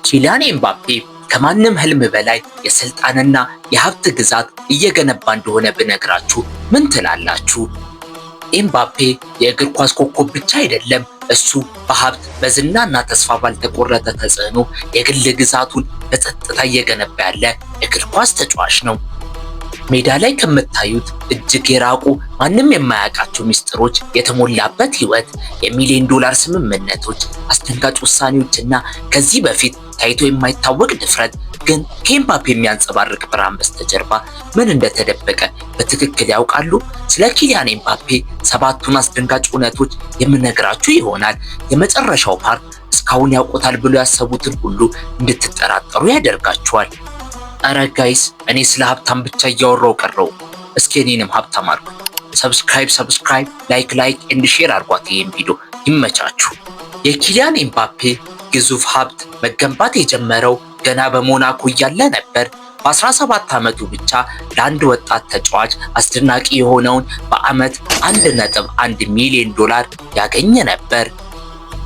ኪሊያን ኤምባፔ ከማንም ህልም በላይ የስልጣንና የሀብት ግዛት እየገነባ እንደሆነ ብነግራችሁ ምን ትላላችሁ? ኤምባፔ የእግር ኳስ ኮከብ ብቻ አይደለም። እሱ በሀብት በዝናና ተስፋ ባልተቆረጠ ተጽዕኖ የግል ግዛቱን በጸጥታ እየገነባ ያለ እግር ኳስ ተጫዋች ነው። ሜዳ ላይ ከምታዩት እጅግ የራቁ ማንም የማያውቃቸው ሚስጥሮች የተሞላበት ህይወት፣ የሚሊዮን ዶላር ስምምነቶች፣ አስደንጋጭ ውሳኔዎችና ከዚህ በፊት ታይቶ የማይታወቅ ድፍረት ግን ከኤምባፔ የሚያንጸባርቅ ብርሃን በስተጀርባ ምን እንደተደበቀ በትክክል ያውቃሉ? ስለ ኪሊያን ኤምባፔ ሰባቱን አስደንጋጭ እውነቶች የምነግራችሁ ይሆናል። የመጨረሻው ፓርት እስካሁን ያውቁታል ብሎ ያሰቡትን ሁሉ እንድትጠራጠሩ ያደርጋችኋል። አረ ጋይስ፣ እኔ ስለ ሀብታም ብቻ እያወራው ቀረው። እስኪ እኔንም ሀብታም አድርጉ። ሰብስክራይብ፣ ላይክ ኤንድ ሼር አድርጓት ይሄን ቪዲዮ። ይመቻችሁ። የኪሊያን ኤምባፔ ግዙፍ ሀብት መገንባት የጀመረው ገና በሞናኮ እያለ ነበር። በ17 ዓመቱ ብቻ ለአንድ ወጣት ተጫዋች አስደናቂ የሆነውን በዓመት 1.1 ሚሊዮን ዶላር ያገኘ ነበር።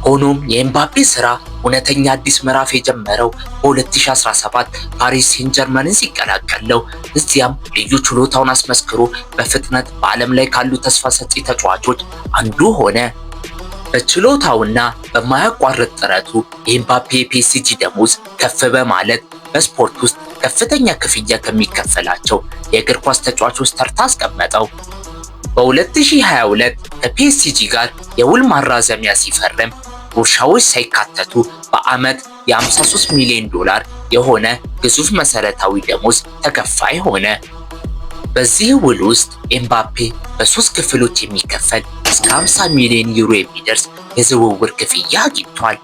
ሆኖም የኤምባፔ ስራ እውነተኛ አዲስ ምዕራፍ የጀመረው በ2017 ፓሪስ ሴን ጀርመንን ሲቀላቀል ነው። እዚያም ልዩ ችሎታውን አስመስክሮ በፍጥነት በዓለም ላይ ካሉ ተስፋ ሰጪ ተጫዋቾች አንዱ ሆነ። በችሎታውና በማያቋርጥ ጥረቱ የኤምባፔ ፒኤስጂ ደሞዝ ከፍ በማለት በስፖርት ውስጥ ከፍተኛ ክፍያ ከሚከፈላቸው የእግር ኳስ ተጫዋቾች ተርታ አስቀመጠው። በ2022 ከፒኤስጂ ጋር የውል ማራዘሚያ ሲፈርም ጉርሻዎች ሳይካተቱ በዓመት የ53 ሚሊዮን ዶላር የሆነ ግዙፍ መሰረታዊ ደሞዝ ተከፋይ ሆነ። በዚህ ውል ውስጥ ኤምባፔ በ3 ክፍሎች የሚከፈል እስከ 50 ሚሊዮን ዩሮ የሚደርስ የዝውውር ክፍያ አግኝቷል።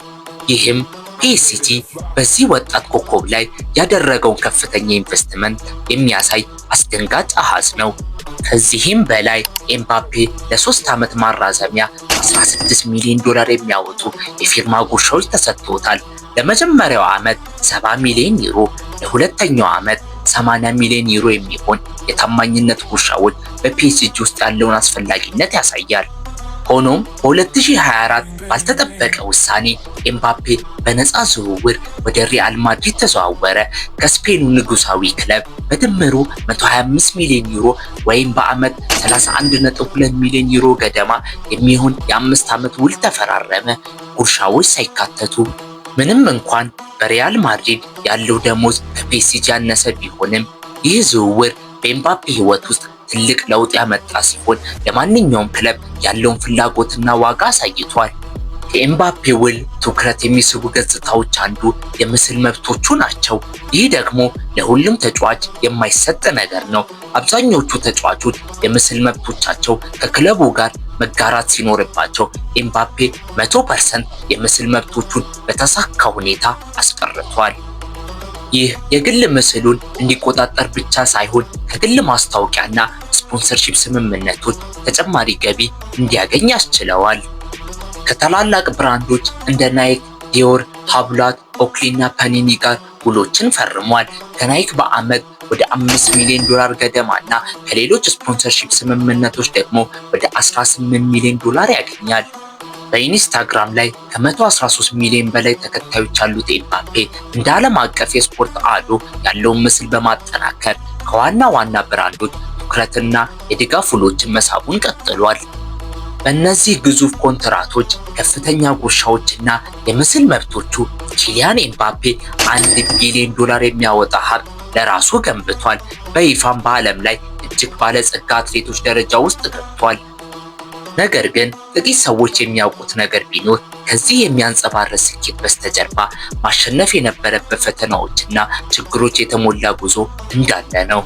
ይህም ፒኤስጂ በዚህ ወጣት ኮከብ ላይ ያደረገውን ከፍተኛ ኢንቨስትመንት የሚያሳይ አስደንጋጭ አሃዝ ነው። ከዚህም በላይ ኤምባፔ ለ3 ዓመት ማራዘሚያ 16 ሚሊዮን ዶላር የሚያወጡ የፊርማ ጉርሻዎች ተሰጥቶታል። ለመጀመሪያው ዓመት 70 ሚሊዮን ዩሮ፣ ለሁለተኛው ዓመት 80 ሚሊዮን ዩሮ የሚሆን የታማኝነት ጉርሻዎች በፒኤስጂ ውስጥ ያለውን አስፈላጊነት ያሳያል። ሆኖም በ2024 ባልተጠበቀ ውሳኔ ኤምባፔ በነፃ ዝውውር ወደ ሪያል ማድሪድ ተዘዋወረ። ከስፔኑ ንጉሳዊ ክለብ በድምሩ 125 ሚሊዮን ዩሮ ወይም በዓመት 31.2 ሚሊዮን ዩሮ ገደማ የሚሆን የ5 ዓመት ውል ተፈራረመ፣ ጉርሻዎች ሳይካተቱ። ምንም እንኳን በሪያል ማድሪድ ያለው ደሞዝ ከፒኤስጂ ያነሰ ቢሆንም ይህ ዝውውር በኤምባፔ ሕይወት ውስጥ ትልቅ ለውጥ ያመጣ ሲሆን ለማንኛውም ክለብ ያለውን ፍላጎትና ዋጋ አሳይቷል። ከኤምባፔ ውል ትኩረት የሚስቡ ገጽታዎች አንዱ የምስል መብቶቹ ናቸው። ይህ ደግሞ ለሁሉም ተጫዋች የማይሰጥ ነገር ነው። አብዛኞቹ ተጫዋቾች የምስል መብቶቻቸው ከክለቡ ጋር መጋራት ሲኖርባቸው፣ ኤምባፔ 100% የምስል መብቶቹን በተሳካ ሁኔታ አስቀርቷል። ይህ የግል ምስሉን እንዲቆጣጠር ብቻ ሳይሆን ከግል ማስታወቂያና ስፖንሰርሺፕ ስምምነቶች ተጨማሪ ገቢ እንዲያገኝ ያስችለዋል። ከታላላቅ ብራንዶች እንደ ናይክ፣ ዲዮር፣ ሀብላት፣ ኦክሊ እና ፓኒኒ ጋር ውሎችን ፈርሟል። ከናይክ በዓመት ወደ 5 ሚሊዮን ዶላር ገደማ እና ከሌሎች ስፖንሰርሺፕ ስምምነቶች ደግሞ ወደ 18 ሚሊዮን ዶላር ያገኛል። በኢንስታግራም ላይ ከ113 ሚሊዮን በላይ ተከታዮች ያሉት ኤምባፔ እንደ ዓለም አቀፍ የስፖርት አዶ ያለውን ምስል በማጠናከር ከዋና ዋና ብራንዶች ትኩረትና የድጋፍ ውሎችን መሳቡን ቀጥሏል። በእነዚህ ግዙፍ ኮንትራቶች፣ ከፍተኛ ጉርሻዎችና የምስል መብቶቹ ኪሊያን ኤምባፔ 1 ቢሊዮን ዶላር የሚያወጣ ሀብት ለራሱ ገንብቷል። በይፋም በዓለም ላይ እጅግ ባለጸጋ አትሌቶች ደረጃ ውስጥ ገብቷል። ነገር ግን ጥቂት ሰዎች የሚያውቁት ነገር ቢኖር ከዚህ የሚያንጸባርቅ ስኬት በስተጀርባ ማሸነፍ የነበረበት ፈተናዎችና ችግሮች የተሞላ ጉዞ እንዳለ ነው።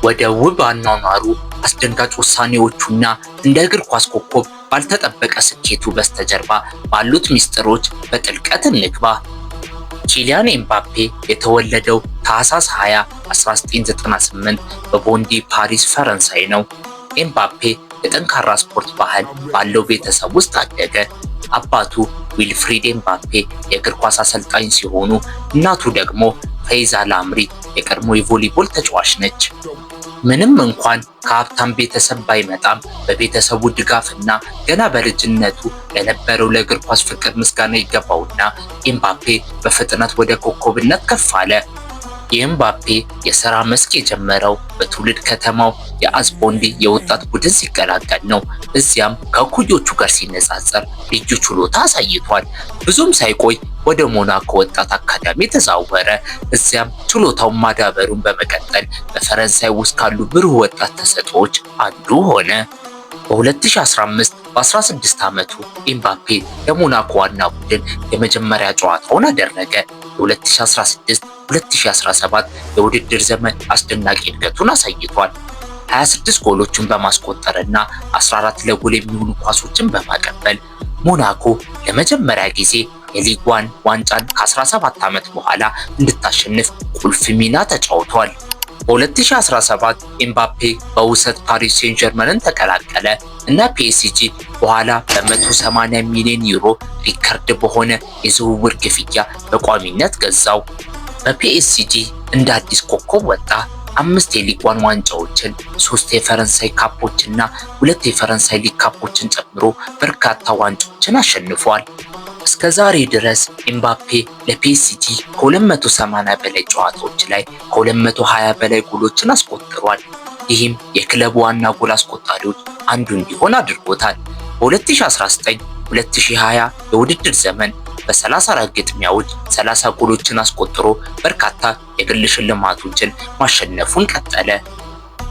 ወደ ውብ አኗኗሩ፣ አስደንጋጭ ውሳኔዎቹና እንደ እግር ኳስ ኮከብ ባልተጠበቀ ስኬቱ በስተጀርባ ባሉት ሚስጥሮች በጥልቀት እንግባ። ኪሊያን ኤምባፔ የተወለደው ታህሳስ 20 1998 በቦንዲ ፓሪስ ፈረንሳይ ነው። ኤምባፔ የጠንካራ ስፖርት ባህል ባለው ቤተሰብ ውስጥ አደገ። አባቱ ዊልፍሪድ ኤምባፔ የእግር ኳስ አሰልጣኝ ሲሆኑ እናቱ ደግሞ ፈይዛ ላምሪ የቀድሞ የቮሊቦል ተጫዋች ነች። ምንም እንኳን ከሀብታም ቤተሰብ ባይመጣም በቤተሰቡ ድጋፍና ገና በልጅነቱ ለነበረው ለእግር ኳስ ፍቅር ምስጋና ይገባውና ኤምባፔ በፍጥነት ወደ ኮከብነት ከፍ አለ። የኤምባፔ የሥራ መስክ የጀመረው በትውልድ ከተማው የአዝቦንዲ የወጣት ቡድን ሲቀላቀል ነው። እዚያም ከእኩዮቹ ጋር ሲነጻጸር ልዩ ችሎታ አሳይቷል። ብዙም ሳይቆይ ወደ ሞናኮ ወጣት አካዳሚ ተዛወረ። እዚያም ችሎታውን ማዳበሩን በመቀጠል በፈረንሳይ ውስጥ ካሉ ብሩህ ወጣት ተሰጥኦዎች አንዱ ሆነ። በ2015 በ16 ዓመቱ ኤምባፔ ለሞናኮ ዋና ቡድን የመጀመሪያ ጨዋታውን አደረገ። የ2016-2017 የውድድር ዘመን አስደናቂ እድገቱን አሳይቷል። 26 ጎሎችን በማስቆጠርና 14 ለጎል የሚሆኑ ኳሶችን በማቀበል ሞናኮ ለመጀመሪያ ጊዜ የሊግ ዋን ዋንጫን ከ17 ዓመት በኋላ እንድታሸንፍ ቁልፍ ሚና ተጫውቷል። በ2017 ኤምባፔ በውሰት ፓሪስ ሴን ጀርመንን ተቀላቀለ እና ፒኤስጂ በኋላ በ180 ሚሊዮን ዩሮ ሪከርድ በሆነ የዝውውር ክፍያ በቋሚነት ገዛው። በፒኤስጂ እንደ አዲስ ኮከብ ወጣ። 5 የሊግ ዋን ዋንጫዎችን፣ 3 የፈረንሳይ ካፖችና 2 የፈረንሳይ ሊግ ካፖችን ጨምሮ በርካታ ዋንጫዎችን አሸንፏል። እስከ ዛሬ ድረስ ኤምባፔ ለፒኤስጂ ከ280 በላይ ጨዋታዎች ላይ ከ220 በላይ ጎሎችን አስቆጥሯል። ይህም የክለቡ ዋና ጎል አስቆጣሪዎች አንዱ እንዲሆን አድርጎታል። በ2019-2020 የውድድር ዘመን በ34 ግጥሚያዎች 30 ጎሎችን አስቆጥሮ በርካታ የግል ሽልማቶችን ማሸነፉን ቀጠለ።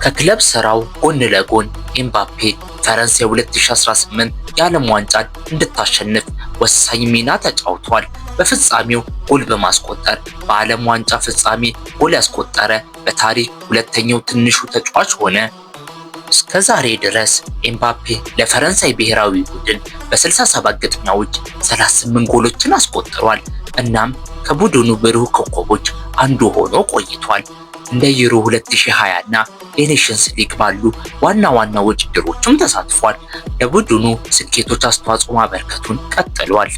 ከክለብ ስራው ጎን ለጎን ኤምባፔ ፈረንሳይ 2018 የዓለም ዋንጫን እንድታሸንፍ ወሳኝ ሚና ተጫውቷል። በፍጻሜው ጎል በማስቆጠር በዓለም ዋንጫ ፍጻሜ ጎል ያስቆጠረ በታሪክ ሁለተኛው ትንሹ ተጫዋች ሆነ። እስከ ዛሬ ድረስ ኤምባፔ ለፈረንሳይ ብሔራዊ ቡድን በ67 ግጥሚያዎች 38 ጎሎችን አስቆጥሯል። እናም ከቡድኑ ብሩህ ኮከቦች አንዱ ሆኖ ቆይቷል። እንደ ዩሮ 2020 እና የኔሽንስ ሊግ ባሉ ዋና ዋና ውድድሮችም ተሳትፏል። ለቡድኑ ስኬቶች አስተዋጽኦ ማበርከቱን ቀጥሏል።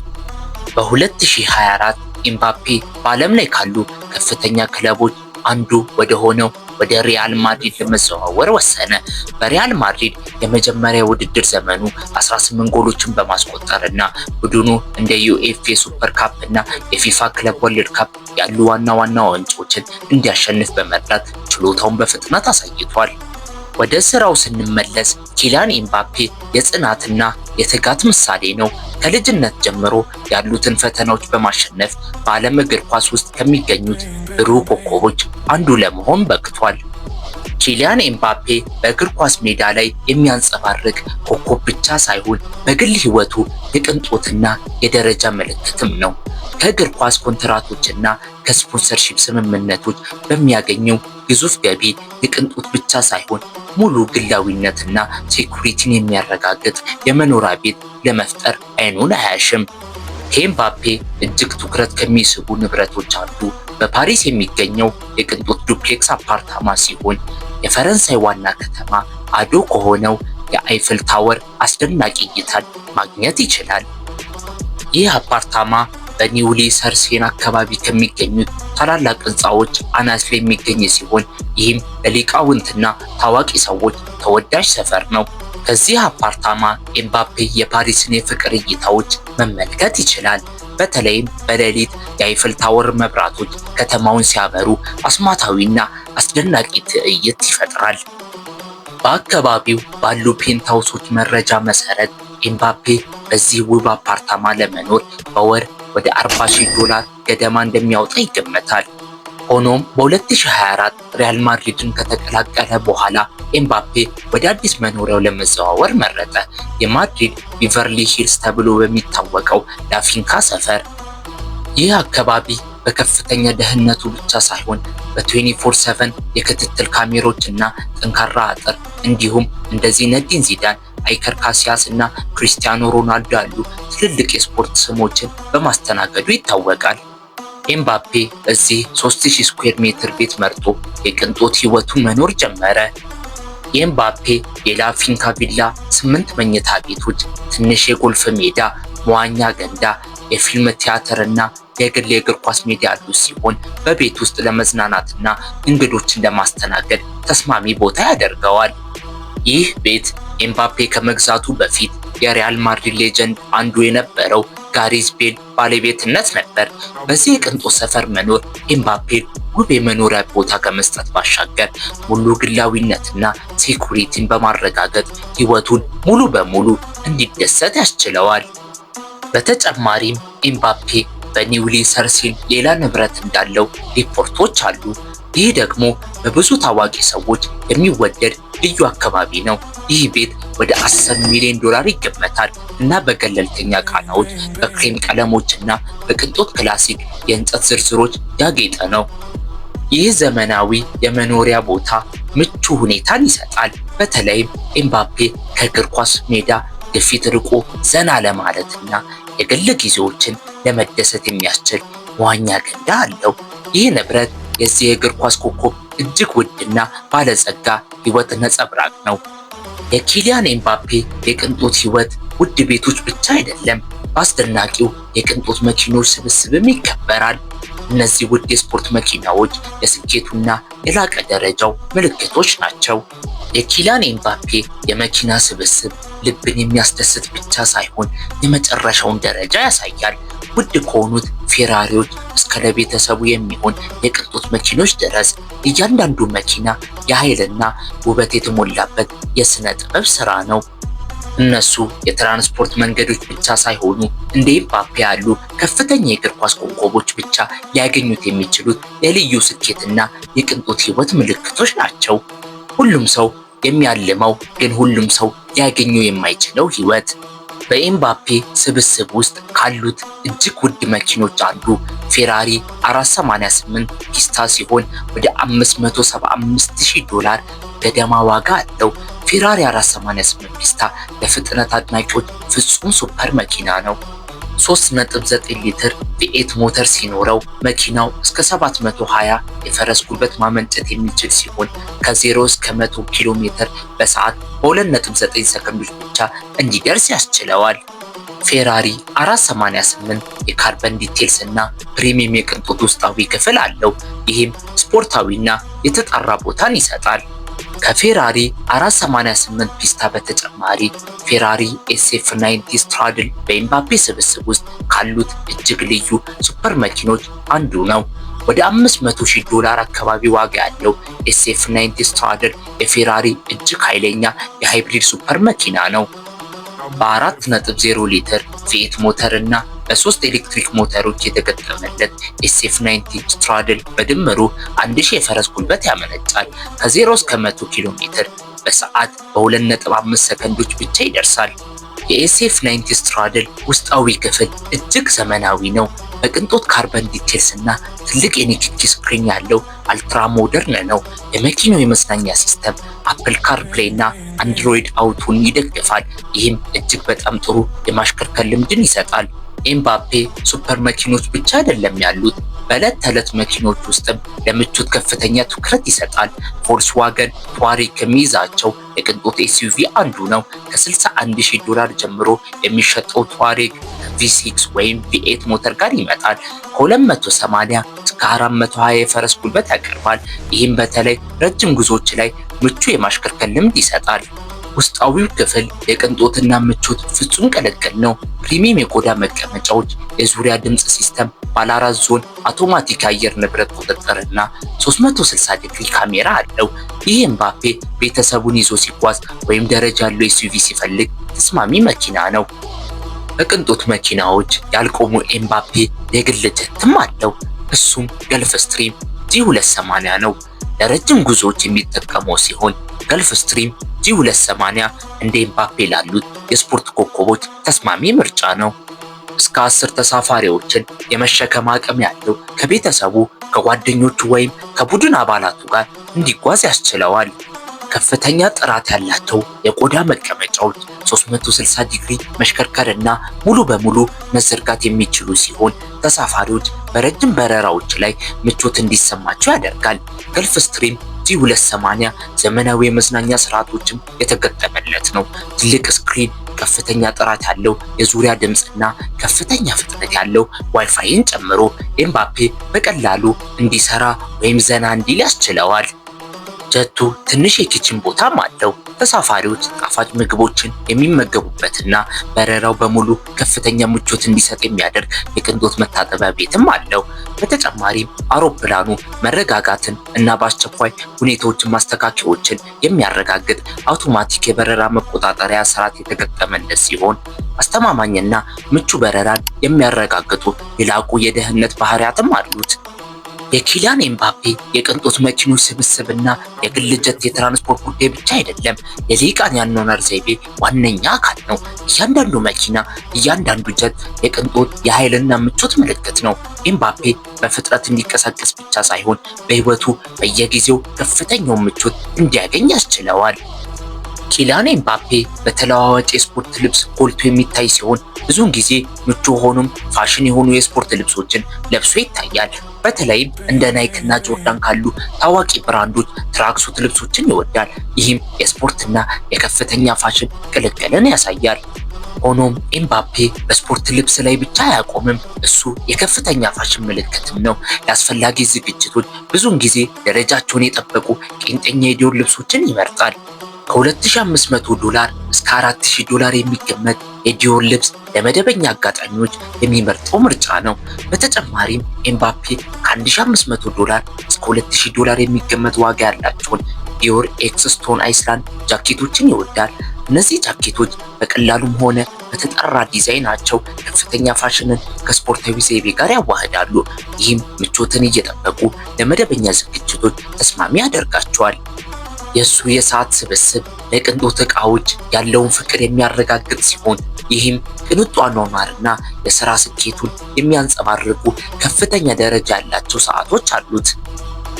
በ2024 ኤምባፔ በዓለም ላይ ካሉ ከፍተኛ ክለቦች አንዱ ወደ ሆነው ወደ ሪያል ማድሪድ ለመዘዋወር ወሰነ። በሪያል ማድሪድ የመጀመሪያ ውድድር ዘመኑ 18 ጎሎችን በማስቆጠር እና ቡድኑ እንደ ዩኤፋ ሱፐር ካፕ እና የፊፋ ክለብ ወርልድ ካፕ ያሉ ዋና ዋና ዋንጫዎችን እንዲያሸንፍ በመርዳት ችሎታውን በፍጥነት አሳይቷል። ወደ ስራው ስንመለስ ኪሊያን ኤምባፔ የጽናትና የትጋት ምሳሌ ነው። ከልጅነት ጀምሮ ያሉትን ፈተናዎች በማሸነፍ በዓለም እግር ኳስ ውስጥ ከሚገኙት ብሩህ ኮከቦች አንዱ ለመሆን በቅቷል። ኪሊያን ኤምባፔ በእግር ኳስ ሜዳ ላይ የሚያንጸባርቅ ኮከብ ብቻ ሳይሆን በግል ሕይወቱ የቅንጦትና የደረጃ ምልክትም ነው። ከእግር ኳስ ኮንትራቶችና ከስፖንሰርሺፕ ስምምነቶች በሚያገኘው ግዙፍ ገቢ የቅንጦት ብቻ ሳይሆን ሙሉ ግላዊነትና ሴኩሪቲን የሚያረጋግጥ የመኖሪያ ቤት ለመፍጠር አይኑን አያሽም። ኤምባፔ እጅግ ትኩረት ከሚስቡ ንብረቶች አንዱ በፓሪስ የሚገኘው የቅንጦት ዱፕሌክስ አፓርታማ ሲሆን የፈረንሳይ ዋና ከተማ አዶ ከሆነው የአይፍል ታወር አስደናቂ እይታን ማግኘት ይችላል። ይህ አፓርታማ በኒውሊ ሰርሴን አካባቢ ከሚገኙት ታላላቅ ህንፃዎች አናት ላይ የሚገኝ ሲሆን ይህም ለሊቃውንትና ታዋቂ ሰዎች ተወዳጅ ሰፈር ነው። ከዚህ አፓርታማ ኤምባፔ የፓሪስን የፍቅር እይታዎች መመልከት ይችላል። በተለይም በሌሊት የአይፍል ታወር መብራቶች ከተማውን ሲያበሩ አስማታዊና አስደናቂ ትዕይንት ይፈጥራል። በአካባቢው ባሉ ፔንታውሶች መረጃ መሰረት ኤምባፔ በዚህ ውብ አፓርታማ ለመኖር በወር ወደ $40,000 ገደማ እንደሚያወጣ ይገመታል። ሆኖም በ2024 ሪያል ማድሪድን ከተቀላቀለ በኋላ ኤምባፔ ወደ አዲስ መኖሪያው ለመዘዋወር መረጠ። የማድሪድ ቢቨርሊ ሂልስ ተብሎ በሚታወቀው ላፊንካ ሰፈር። ይህ አካባቢ በከፍተኛ ደህንነቱ ብቻ ሳይሆን በ24/7 የክትትል ካሜሮች እና ጠንካራ አጥር እንዲሁም እንደ ዚነዲን ዚዳን፣ አይከር ካሲያስ እና ክሪስቲያኖ ሮናልዶ ያሉ ትልልቅ የስፖርት ስሞችን በማስተናገዱ ይታወቃል። ኤምባፔ እዚህ 3000 ስኩዌር ሜትር ቤት መርጦ የቅንጦት ህይወቱን መኖር ጀመረ። የኤምባፔ የላፊንካ ቪላ 8 መኝታ ቤቶች፣ ትንሽ የጎልፍ ሜዳ፣ መዋኛ ገንዳ፣ የፊልም ቲያትርና የግል የእግር ኳስ ሜዳ ያሉት ሲሆን በቤት ውስጥ ለመዝናናትና እንግዶችን ለማስተናገድ ተስማሚ ቦታ ያደርገዋል። ይህ ቤት ኤምባፔ ከመግዛቱ በፊት የሪያል ማድሪድ ሌጀንድ አንዱ የነበረው ጋሪዝ ቤል ባለቤትነት ነበር። በዚህ የቅንጦት ሰፈር መኖር ኤምባፔ ውብ የመኖሪያ ቦታ ከመስጠት ባሻገር ሙሉ ግላዊነትና ሴኩሪቲን በማረጋገጥ ሕይወቱን ሙሉ በሙሉ እንዲደሰት ያስችለዋል። በተጨማሪም ኤምባፔ በኒውሊ ሰርሲል ሌላ ንብረት እንዳለው ሪፖርቶች አሉ። ይህ ደግሞ በብዙ ታዋቂ ሰዎች የሚወደድ ልዩ አካባቢ ነው። ይህ ቤት ወደ 10 ሚሊዮን ዶላር ይገመታል እና በገለልተኛ ቃናዎች፣ በክሬም ቀለሞችና በቅንጦት ክላሲክ የእንጨት ዝርዝሮች ያጌጠ ነው። ይህ ዘመናዊ የመኖሪያ ቦታ ምቹ ሁኔታን ይሰጣል። በተለይም ኤምባፔ ከእግር ኳስ ሜዳ ግፊት ርቆ ዘና ለማለትና የግል ጊዜዎችን ለመደሰት የሚያስችል መዋኛ ገንዳ አለው። ይህ ንብረት የዚህ የእግር ኳስ ኮከብ እጅግ ውድና ባለጸጋ ሕይወት ነጸብራቅ ነው። የኪሊያን ኤምባፔ የቅንጦት ሕይወት ውድ ቤቶች ብቻ አይደለም፣ በአስደናቂው የቅንጦት መኪኖች ስብስብም ይከበራል። እነዚህ ውድ የስፖርት መኪናዎች የስኬቱና የላቀ ደረጃው ምልክቶች ናቸው። የኪሊያን ኤምባፔ የመኪና ስብስብ ልብን የሚያስደስት ብቻ ሳይሆን የመጨረሻውን ደረጃ ያሳያል። ውድ ከሆኑት ፌራሪዎች እስከ ለቤተሰቡ የሚሆን የቅንጦት መኪኖች ድረስ እያንዳንዱ መኪና የኃይልና ውበት የተሞላበት የሥነ ጥበብ ሥራ ነው። እነሱ የትራንስፖርት መንገዶች ብቻ ሳይሆኑ እንደ ኤምባፔ ያሉ ከፍተኛ የእግር ኳስ ኮከቦች ብቻ ሊያገኙት የሚችሉት የልዩ ስኬትና የቅንጦት ሕይወት ምልክቶች ናቸው። ሁሉም ሰው የሚያልመው ግን ሁሉም ሰው ሊያገኘው የማይችለው ሕይወት። በኤምባፔ ስብስብ ውስጥ ካሉት እጅግ ውድ መኪኖች አንዱ ፌራሪ 488 ፒስታ ሲሆን ወደ 575,000 ዶላር ገደማ ዋጋ አለው። ፌራሪ 488 ፒስታ ለፍጥነት አድናቂዎች ፍጹም ሱፐር መኪና ነው። 3.9 ሊትር V8 ሞተር ሲኖረው መኪናው እስከ 720 የፈረስ ጉልበት ማመንጨት የሚችል ሲሆን ከ0 እስከ 100 ኪሎ ሜትር በሰዓት በ2.9 ሰከንዶች ብቻ እንዲደርስ ያስችለዋል። ፌራሪ 488 የካርበን ዲቴልስ እና ፕሪሚየም የቅንጦት ውስጣዊ ክፍል አለው። ይህም ስፖርታዊና የተጣራ ቦታን ይሰጣል። ከፌራሪ 488 ፒስታ በተጨማሪ ፌራሪ SF90 ስትራድል በኤምባፔ ስብስብ ውስጥ ካሉት እጅግ ልዩ ሱፐር መኪኖች አንዱ ነው። ወደ 500,000 ዶላር አካባቢ ዋጋ ያለው SF90 ስትራድል የፌራሪ እጅግ ኃይለኛ የሃይብሪድ ሱፐር መኪና ነው። በ4.0 ሊትር V8 ሞተር እና በ3 ኤሌክትሪክ ሞተሮች የተገጠመለት SF90 ስትራድል በድምሩ 1000 የፈረስ ጉልበት ያመነጫል። ከ0 እስከ 100 ኪሎ ሜትር በሰዓት በ2.5 ሰከንዶች ብቻ ይደርሳል። የኤስኤፍ90 ስትራድል ውስጣዊ ክፍል እጅግ ዘመናዊ ነው። በቅንጦት ካርበን ዲቴልስ እና ትልቅ የኒኪቲ ስክሪን ያለው አልትራ ሞደርን ነው። የመኪናው የመዝናኛ ሲስተም አፕል ካርፕሌይ እና አንድሮይድ አውቶን ይደግፋል። ይህም እጅግ በጣም ጥሩ የማሽከርከር ልምድን ይሰጣል። ኤምባፔ ሱፐር መኪኖች ብቻ አይደለም ያሉት፣ በዕለት ተዕለት መኪኖች ውስጥም ለምቾት ከፍተኛ ትኩረት ይሰጣል። ቮልክስዋገን ቱዋሬግ ከሚይዛቸው የቅንጦት ኤስዩቪ አንዱ ነው። ከ61,000 ዶላር ጀምሮ የሚሸጠው ቱዋሬግ V6 ወይም V8 ሞተር ጋር ይመጣል። ከ280 እስከ 420 የፈረስ ጉልበት ያቀርባል። ይህም በተለይ ረጅም ጉዞዎች ላይ ምቹ የማሽከርከር ልምድ ይሰጣል። ውስጣዊው ክፍል የቅንጦትና ምቾት ፍጹም ቅልቅል ነው። ፕሪሚየም የቆዳ መቀመጫዎች፣ የዙሪያ ድምፅ ሲስተም፣ ባለ 4 ዞን አውቶማቲክ አየር ንብረት ቁጥጥርና 360 ዲግሪ ካሜራ አለው። ይህ ኤምባፔ ቤተሰቡን ይዞ ሲጓዝ ወይም ደረጃ ያለው ኤስዩቪ ሲፈልግ ተስማሚ መኪና ነው። በቅንጦት መኪናዎች ያልቆሙ ኤምባፔ የግል ጀትም አለው። እሱም ገልፍ ስትሪም G280 ነው። ለረጅም ጉዞዎች የሚጠቀመው ሲሆን ገልፍ ስትሪም G280 እንደ ኤምባፔ ላሉት የስፖርት ኮከቦች ተስማሚ ምርጫ ነው። እስከ 10 ተሳፋሪዎችን የመሸከም አቅም ያለው ከቤተሰቡ ከጓደኞቹ ወይም ከቡድን አባላቱ ጋር እንዲጓዝ ያስችለዋል። ከፍተኛ ጥራት ያላቸው የቆዳ መቀመጫዎች 360 ዲግሪ መሽከርከርና ሙሉ በሙሉ መዘርጋት የሚችሉ ሲሆን ተሳፋሪዎች በረጅም በረራዎች ላይ ምቾት እንዲሰማቸው ያደርጋል። ገልፍ ስትሪም G280 ዘመናዊ የመዝናኛ ስርዓቶችም የተገጠመለት ነው። ትልቅ ስክሪን፣ ከፍተኛ ጥራት ያለው የዙሪያ ድምፅና ከፍተኛ ፍጥነት ያለው ዋይፋይን ጨምሮ ኤምባፔ በቀላሉ እንዲሰራ ወይም ዘና እንዲል ያስችለዋል። ጀቱ ትንሽ የኪችን ቦታም አለው። ተሳፋሪዎች ጣፋጭ ምግቦችን የሚመገቡበትና በረራው በሙሉ ከፍተኛ ምቾት እንዲሰጥ የሚያደርግ የቅንጦት መታጠቢያ ቤትም አለው። በተጨማሪም አውሮፕላኑ መረጋጋትን እና በአስቸኳይ ሁኔታዎችን ማስተካከያዎችን የሚያረጋግጥ አውቶማቲክ የበረራ መቆጣጠሪያ ስርዓት የተገጠመለት ሲሆን አስተማማኝና ምቹ በረራን የሚያረጋግጡ የላቁ የደህንነት ባህሪያትም አሉት። የኪሊያን ኤምባፔ የቅንጦት መኪኖች ስብስብና የግል ጀት የትራንስፖርት ጉዳይ ብቻ አይደለም፣ የሊቃን የአኗኗር ዘይቤ ዋነኛ አካል ነው። እያንዳንዱ መኪና፣ እያንዳንዱ ጀት የቅንጦት የኃይልና ምቾት ምልክት ነው። ኤምባፔ በፍጥነት እንዲንቀሳቀስ ብቻ ሳይሆን በህይወቱ በየጊዜው ከፍተኛውን ምቾት እንዲያገኝ ያስችለዋል። ኪሊያን ኤምባፔ በተለዋዋጭ የስፖርት ልብስ ጎልቶ የሚታይ ሲሆን ብዙውን ጊዜ ምቹ ሆኖም ፋሽን የሆኑ የስፖርት ልብሶችን ለብሶ ይታያል። በተለይም እንደ ናይክ እና ጆርዳን ካሉ ታዋቂ ብራንዶች ትራክሱት ልብሶችን ይወዳል። ይህም የስፖርትና የከፍተኛ ፋሽን ቅልቅልን ያሳያል። ሆኖም ኤምባፔ በስፖርት ልብስ ላይ ብቻ አያቆምም። እሱ የከፍተኛ ፋሽን ምልክትም ነው። ለአስፈላጊ ዝግጅቶች ብዙውን ጊዜ ደረጃቸውን የጠበቁ ቄንጠኛ የዲዮር ልብሶችን ይመርጣል። ከ$2500 እስከ $4000 የሚገመት የዲዮር ልብስ ለመደበኛ አጋጣሚዎች የሚመርጠው ምርጫ ነው። በተጨማሪም ኤምባፔ ከ$1500 እስከ $2000 የሚገመት ዋጋ ያላቸውን ዲዮር ኤክስ ስቶን አይስላንድ ጃኬቶችን ይወዳል። እነዚህ ጃኬቶች በቀላሉም ሆነ በተጠራ ዲዛይናቸው ከፍተኛ ፋሽንን ከስፖርታዊ ዘይቤ ጋር ያዋህዳሉ። ይህም ምቾትን እየጠበቁ ለመደበኛ ዝግጅቶች ተስማሚ ያደርጋቸዋል። የሱ የሰዓት ስብስብ ለቅንጦት ዕቃዎች ያለውን ፍቅር የሚያረጋግጥ ሲሆን ይህም ቅንጡ አኗኗርና የሥራ ስኬቱን የሚያንጸባርቁ ከፍተኛ ደረጃ ያላቸው ሰዓቶች አሉት።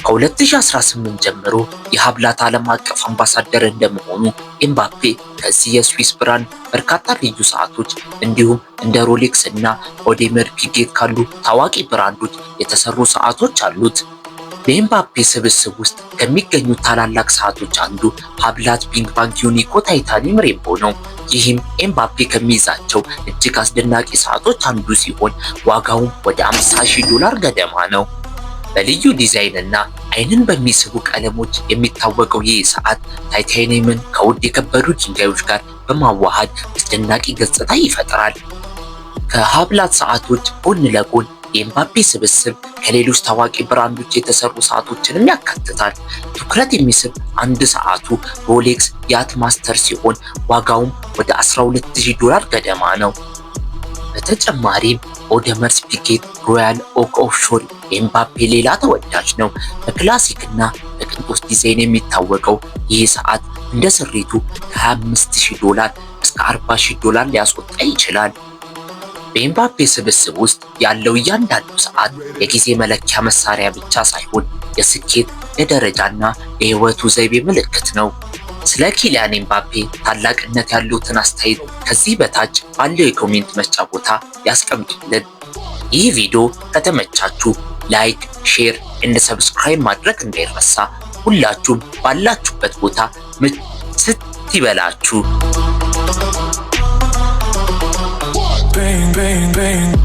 ከ2018 ጀምሮ የሀብላት ዓለም አቀፍ አምባሳደር እንደመሆኑ ኤምባፔ ከዚህ የስዊስ ብራንድ በርካታ ልዩ ሰዓቶች እንዲሁም እንደ ሮሌክስ እና ኦዴሜር ፒጌት ካሉ ታዋቂ ብራንዶች የተሰሩ ሰዓቶች አሉት። በኤምባፔ ስብስብ ውስጥ ከሚገኙ ታላላቅ ሰዓቶች አንዱ ሀብላት ቢግ ባንግ ዩኒኮ ታይታኒየም ሬንቦ ነው። ይህም ኤምባፔ ከሚይዛቸው እጅግ አስደናቂ ሰዓቶች አንዱ ሲሆን ዋጋውም ወደ $50,000 ገደማ ነው። በልዩ ዲዛይን እና ዓይንን በሚስቡ ቀለሞች የሚታወቀው ይህ ሰዓት ታይታኒየምን ከውድ የከበሩ ድንጋዮች ጋር በማዋሃድ አስደናቂ ገጽታ ይፈጥራል። ከሀብላት ሰዓቶች ጎን ለጎን የኤምባፔ ስብስብ ከሌሎች ታዋቂ ብራንዶች የተሰሩ ሰዓቶችንም ያካትታል። ትኩረት የሚስብ አንድ ሰዓቱ ሮሌክስ ያት ማስተር ሲሆን ዋጋውም ወደ $12,000 ገደማ ነው። በተጨማሪም ኦዴሜር ፒጌት ሮያል ኦክ ኦፍሾር የኤምባፔ ሌላ ተወዳጅ ነው። በክላሲክ እና በቅንጦት ዲዛይን የሚታወቀው ይህ ሰዓት እንደ ስሪቱ ከ$25,000 እስከ $40,000 ሊያስወጣ ይችላል። በኤምባፔ ስብስብ ውስጥ ያለው እያንዳንዱ ሰዓት የጊዜ መለኪያ መሳሪያ ብቻ ሳይሆን የስኬት፣ የደረጃና የህይወቱ ዘይቤ ምልክት ነው። ስለ ኪሊያን ኤምባፔ ታላቅነት ያሉትን አስተያየት ከዚህ በታች ባለው የኮሜንት መስጫ ቦታ ያስቀምጡልን። ይህ ቪዲዮ ከተመቻችሁ ላይክ፣ ሼር እና ሰብስክራይብ ማድረግ እንዳይረሳ። ሁላችሁም ባላችሁበት ቦታ ምችት ይበላችሁ። Bang, bang, bang.